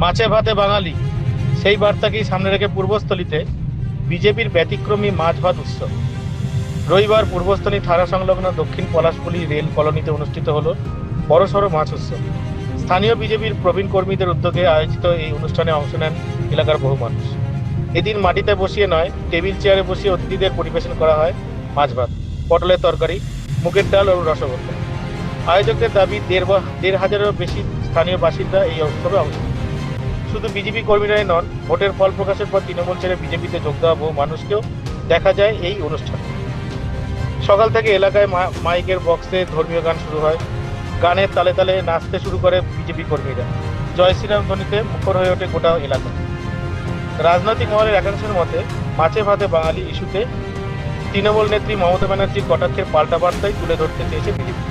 মাছে ভাতে বাঙালি, সেই বার্তাকেই সামনে রেখে পূর্বস্থলীতে বিজেপির ব্যতিক্রমী মাছ ভাত উৎসব। রবিবার পূর্বস্থলী থানা সংলগ্ন দক্ষিণ পলাশপুলি রেল কলোনিতে অনুষ্ঠিত হলো বড়সড় মাছ উৎসব। স্থানীয় বিজেপির প্রবীণ কর্মীদের উদ্যোগে আয়োজিত এই অনুষ্ঠানে অংশ নেন এলাকার বহু মানুষ। এদিন মাটিতে বসিয়ে নয়, টেবিল চেয়ারে বসিয়ে অতিথিদের পরিবেশন করা হয় মাছ ভাত, পটলের তরকারি, মুগের ডাল ও রসগোল্লা। আয়োজকদের দাবি ১,৫০০-এরও বেশি স্থানীয় বাসিন্দা এই উৎসবে অংশ নেন। শুধু বিজেপি কর্মীরাই নন, ভোটের ফল প্রকাশের পর তৃণমূল ছেড়ে বিজেপিতে যোগ দেওয়া বহু মানুষকেও দেখা যায় এই অনুষ্ঠানে। সকাল থেকে এলাকায় মাইকের বক্সে ধর্মীয় গান শুরু হয়। গানের তালে তালে নাচতে শুরু করে বিজেপি কর্মীরা। জয় শ্রীরাম ধ্বনিতে মুখর হয়ে ওঠে গোটা এলাকা। রাজনৈতিক মহলের একাংশের মতে মাছে ভাতে বাঙালি ইস্যুতে তৃণমূল নেত্রী মমতা ব্যানার্জির কটাক্ষের পাল্টা বার্তাই তুলে ধরতে চেয়েছে বিজেপি।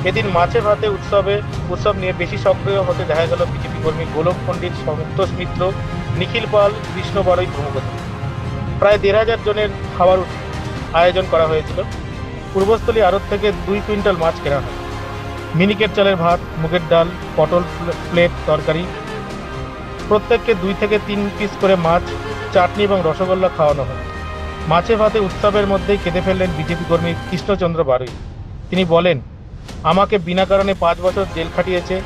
এদিন মাছে ভাতে উৎসব নিয়ে বেশি সক্রিয় হতে দেখা গেল বিজেপি কর্মী গোলক পণ্ডিত, সন্তোষ মিত্র, নিখিল পাল, কৃষ্ণ বারৈ প্রমুখ। প্রায় ১,৫০০ জনের খাবার আয়োজন করা হয়েছিল। পূর্বস্থলী আড়ত থেকে ২ কুইন্টাল মাছ কেনা হয়। মিনিকেট চালের ভাত, মুগের ডাল, পটল প্লেট তরকারি, প্রত্যেককে ২ থেকে ৩ পিস করে মাছ, চাটনি এবং রসগোল্লা খাওয়ানো হয়। মাছে ভাতে উৎসবের মধ্যেই কেঁদে ফেললেন বিজেপি কর্মী কৃষ্ণচন্দ্র বারৈ। তিনি বলেন, আমাকে বিনা কারণে ৫ বছর জেল খাটিয়েছে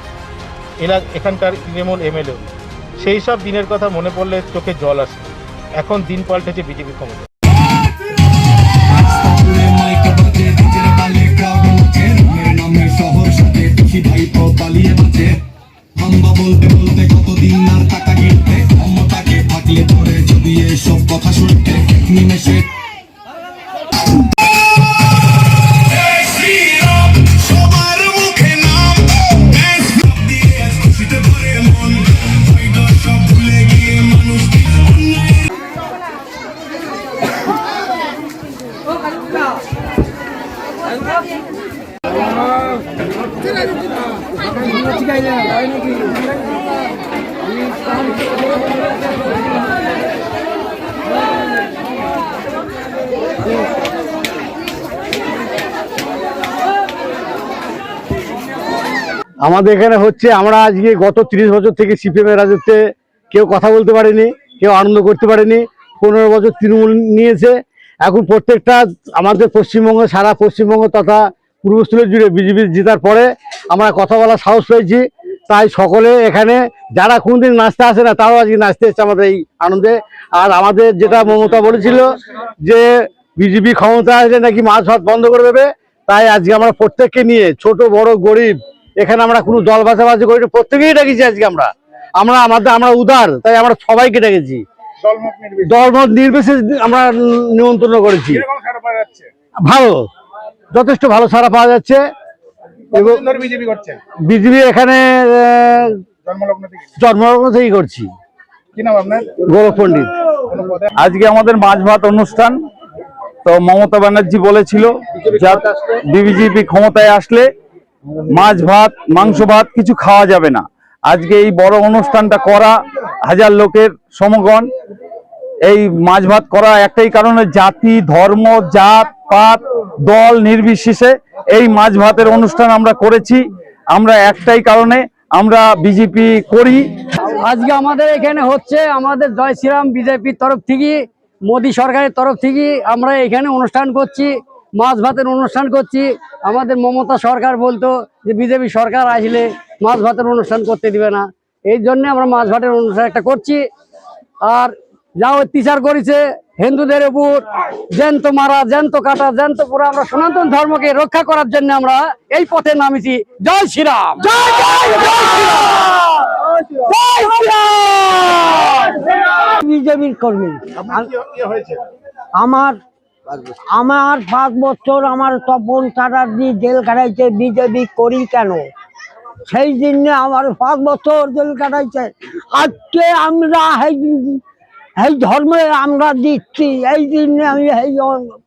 এখানকার তৃণমূল এমএলএ। সেই সব দিনের কথা মনে পড়লে চোখে জল আসে। এখন দিন পাল্টেছে বিজেপি ক্ষমতা। বলতে বলতে কতদিন আর টাকা গিলতে, ক্ষমতাকে থাকলে পরে যদি এসব কথা শুনতে নিমেষে আমাদের এখানে হচ্ছে, আমরা আজকে গত ৩০ বছর থেকে সিপিএমের রাজত্বে কেউ কথা বলতে পারেনি, কেউ আনন্দ করতে পারেনি। ১৫ বছর তৃণমূল নিয়েছে। এখন প্রত্যেকটা আমাদের পশ্চিমবঙ্গ, সারা পশ্চিমবঙ্গ তথা পূর্বস্থলী জুড়ে বিজেপি জেতার পরে আমরা কথা বলার সাহস পেয়েছি। তাই সকলে এখানে যারা কোনদিন নাচতে আসে না, তারাও আজকে নাচতে এসছে আমাদের এই আনন্দে। আর আমাদের যেটা মমতা বলেছিল যে বিজেপি ক্ষমতা আসলে নাকি মাছ ভাত বন্ধ করে দেবে, তাই আজকে আমরা প্রত্যেককে নিয়ে, ছোট বড় গরিব, এখানে আমরা কোনো দল ভাষাভাষি করি না, প্রত্যেকেই ডেকেছি আজকে। আমরা উদার, তাই আমরা সবাইকে ডেকেছি, দলমত নির্বিশেষে আমরা নিমন্ত্রণ করেছি। ভালো, যথেষ্ট ভালো সাড়া পাওয়া যাচ্ছে। বিজেপি এখানে জন্মলগ্ন থেকেই করছি। গোলক পণ্ডিত। আজকে আমাদের মাছ ভাত অনুষ্ঠান। তো মমতা ব্যানার্জি বলেছিল বিজেপি ক্ষমতায় আসলে মাছ ভাত, মাংস ভাত কিছু খাওয়া যাবে না। আজকে এই বড় অনুষ্ঠানটা করা, ১০০০ লোকের সমাগম, এই মাছ ভাত করা একটাই কারণে, জাতি, ধর্ম, জাত পাত, দল নির্বিশেষে এই মাছ ভাতের অনুষ্ঠান আমরা করেছি। আমরা একটাই কারণে আমরা বিজেপি করি। আজকে আমাদের এখানে হচ্ছে আমাদের জয় শ্রীরাম বিজেপির তরফ থেকে, মোদী সরকারের তরফ থেকে আমরা এখানে অনুষ্ঠান করছি, মাছ ভাতের অনুষ্ঠান করছি। আমাদের মমতা সরকার বলতো যে বিজেপি সরকার আসলে মাছ ভাতের অনুষ্ঠান করতে দিবে না, এই জন্য আমরা মাছ ভাতের অনুষ্ঠান একটা করছি। আর যা অত্যাচার করেছে হিন্দুদের উপর, জ্যান্ত মারা, জ্যান্ত কাটা, জ্যান্ত পুরা, আমরা সনাতন ধর্মকে রক্ষা করার জন্য আমরা এই পথে নামেছি। জয় শ্রীরাম, জয় বিজেপির কর্মী। আমার 5 বছর আমার তপন চ্যাটার্জি জেল কাটাইছে। বিজেপি করি কেন? সেই জন্য আমার 5 বছর জেল কাটাইছে। আজকে আমরা এই ধর্মে আমরা দিচ্ছি, এই জন্য আমি এই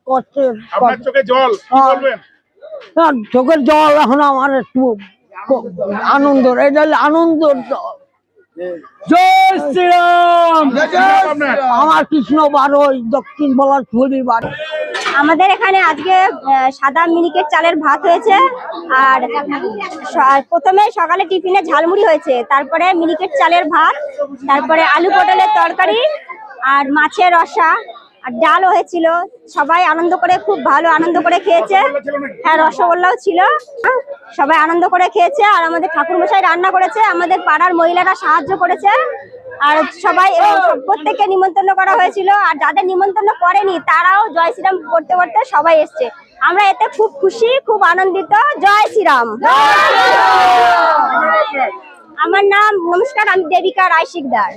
কষ্টের চোখের জল এখন আমার একটু আনন্দ, এটা আনন্দ। জয় শ্রীরাম। আমার কৃষ্ণ বারৈ, দক্ষিণ পলাশপুলি বাড়ি। আমাদের এখানে আজকে সাদা মিনিকেট চালের ভাত হয়েছে, আর প্রথমে সকালে টিফিনে ঝালমুড়ি হয়েছে, তারপরে মিনিকেট চালের ভাত, তারপরে আলু পটলের তরকারি আর মাছের রসা আর ডালও হয়েছিল। সবাই আনন্দ করে, খুব ভালো আনন্দ করে খেয়েছে। হ্যাঁ, রসগোল্লাও ছিল। সবাই আনন্দ করে খেয়েছে। আর আমাদের ঠাকুরমশাই রান্না করেছে, আমাদের পাড়ার মহিলারা সাহায্য করেছে। আর সবাই প্রত্যেককে নিমন্ত্রণ করা হয়েছিল, আর যাদের নিমন্ত্রণ করেনি তারাও জয় শ্রীরাম করতে করতে সবাই এসছে। আমরা এতে খুব খুশি, খুব আনন্দিত। জয় শ্রীরাম। আমার নাম, নমস্কার, আমি দেবিকা রায় শিকদার।